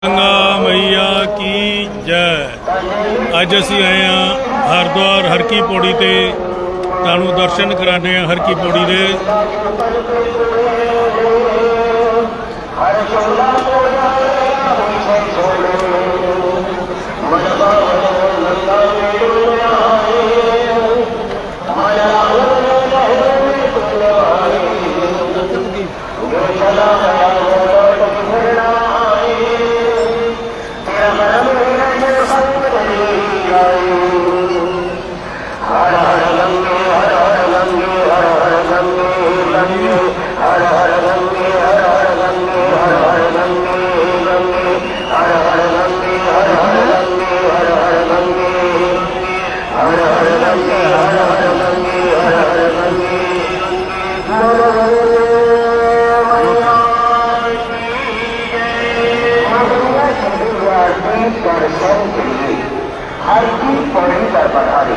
गंगा मैया की जय। अज असी आए हाँ हरिद्वार हर की पौड़ी ते तुहानूं दर्शन कराने हर की पौड़ी दे। हर की पौड़ी पर पधारे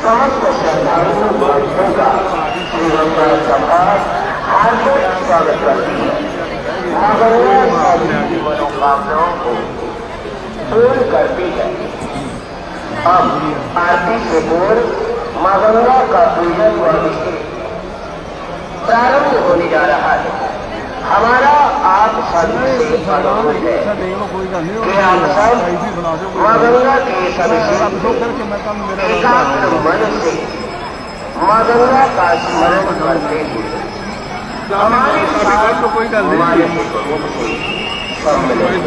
समस्त श्रद्धालुओं भक्तों का श्री गंगा सभा हार्दिक स्वागत करती है। मां गंगा सभी की मनोकामनाओं को पूर्ण करती है। अब आरती से पूर्व मां गंगा का पूजन व अभिषेक प्रारंभ होने जा रहा है। हमारा आप सभी से अनुरोध है कि आप सब मां गंगा के इस अभिषेक एकाग्र मन से मां गंगा का स्मरण करते हुए हमारे साथ हमारे स्वरूप से सम्मिलित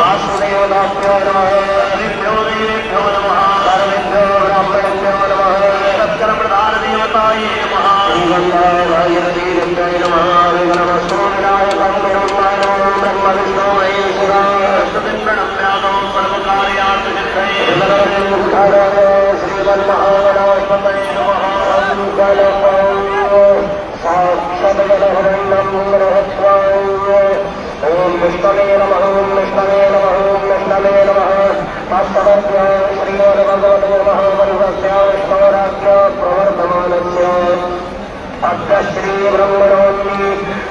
वासुदेव समर्प्य श्रीमद्भगवते महामन्त्रस्य विष्णोराज्ञ प्रवर्तमानस्य अद्य श्रीब्रह्मणोऽस्मि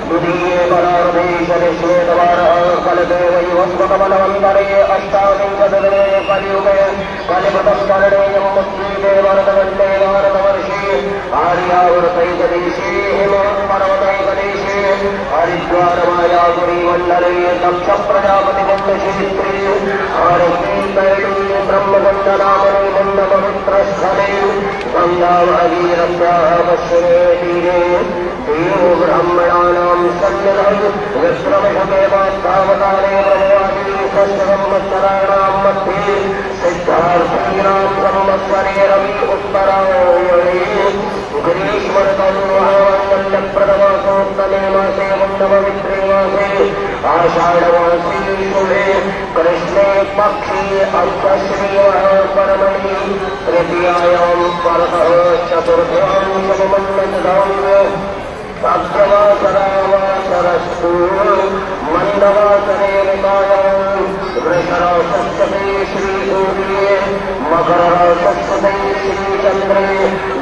द्वितीये परार्धेशनिश्वेतवारः कलदेवैवस्वकमलवन्तरे अष्टाविंशतिदिने कलियुगे कलिपदं करणेयं मुक्तिदे वरदवन्ते भारतवर्षे आर्यावर्तैकदेशे हिमपर्वतैकदेशे हरिद्वारमायापुरीमण्डले दक्षप्रजापतिमण्डक्षेत्रे आरतीकैले ब्रह्मगण्डनामने मण्डपवित्रस्थले गङ्गाभागीरथ्याः पश्चिमे तीरे देवो ब्राह्मणानां सन्निधौ विश्रमशदेवाद्धावकाले ब्रह्मादि षष्ठसंवत्सराणां मध्ये सिद्धार्थीनां संवत्सरे रवि उत्तरायणे ग्रीष्मर्तौप्रथमासोत्तमे मासे मण्डपवित्रे मासे आषाढमासे शुभे कृष्णे पक्षे अर्थश्रीवः परमणि तृतीयायां परतः चतुर्थ्यां सममन्नतदां भाग्यवासरावासरस्तु मन्दवासरे निकायां वृषरासस्तते श्रीसूर्ये मकररासस्तते श्रीचन्द्रे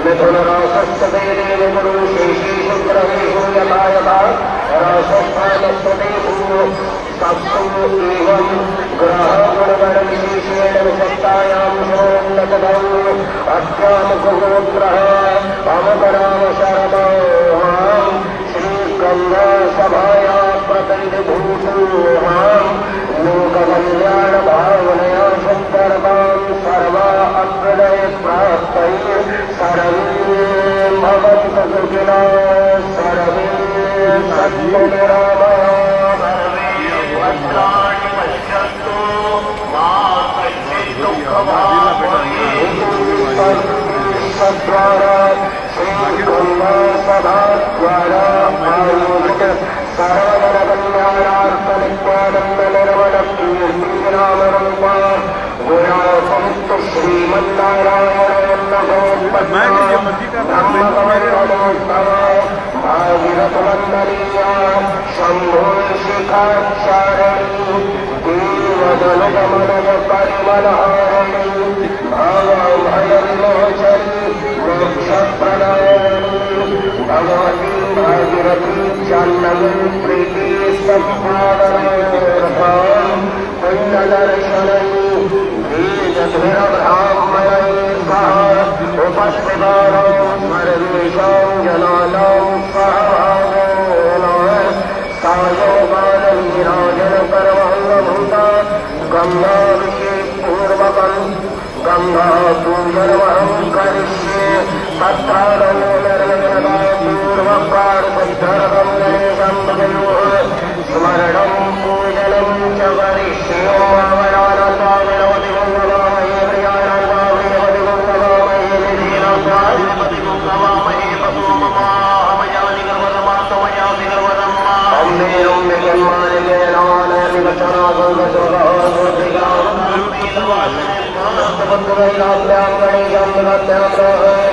मिथुनरासस्तते देवगुरु शेषीशुक्रमेषु यथा यथा रासस्थानस्ततेषु सप्तु एवं ग्रहगुणगणविशेषेण विशक्तायां शोन्नतदौ अत्यामुखगोत्रः अवकरावशरमां श्रीगङ्गासभाया प्रतिनिधिभूतोऽहं लोककल्याणभावनया शङ्करतां सर्वा अभ्युदयप्राप्तये सर्वे भवन्तु सुखिनः सर्वे सन्तु निरामयाः भद्राणि पश्यन्तु मा कश्चित् दुःखभाग्भवेत् श्रीगङ्गासभाद्वारा आयोजित सर्वजनकल्याणार्थनित्यानन्दनिर्मलकीर्तिरामरूपा गुणासंस्तु भागीरथमण्डलीया शम्भोशिखाचारणी देवदनुगमनज परिमलहारिणी भावभयविमोचनी मोक्षप्रदायिनी भगवती भागीरथी जाह्नवी प्रीति सम्पादनार्थं पुण्यदर्शनैः वेदधृढब्राह्मणैः सह उपस्थितानां सर्वेषां जनानां सहभागेन सायोगानविराजनकर्मभूता गङ्गाभिषेकपूर्वकं गङ्गापूजनमहं करिष्ये तत्रादौ निर्मलपूर्वप्रार्थसिद्धरकं गणेशं भजयोः स्मरणं पूजनं च करिष्ये वामयानन्दाविनोति गङ्गवामहे प्रियानन्दाविनोति गङ्गवामहे निधीनन्दाविनोति गङ्गवामहे पशुममाहमयानि गर्वदमात्मयानि गर्वदम्मा अम्बे अम्बे जन्मानिकेनानयति गच्छना गङ्गसोगः गणेशं गणेशं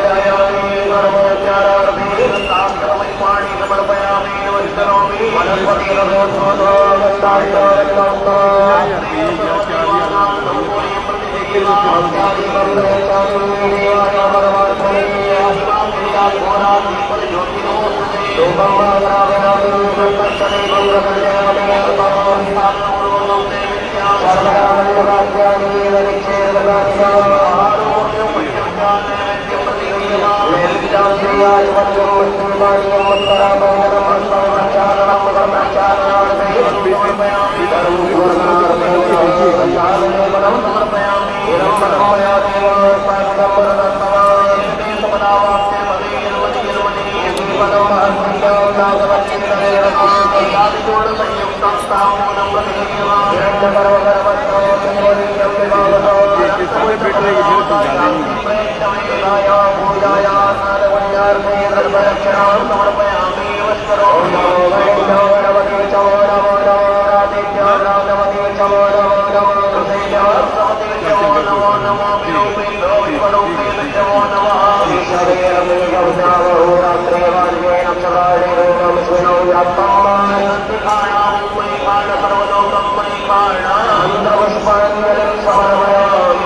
जयामि कर्मोच्चारार्थी ताम्रमयिपाणि समर्पयामि नमस्करोमि वनस्पति समर्पयामि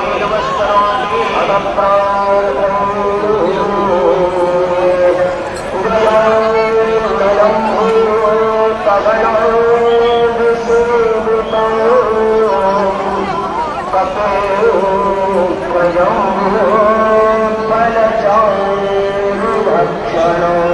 Hare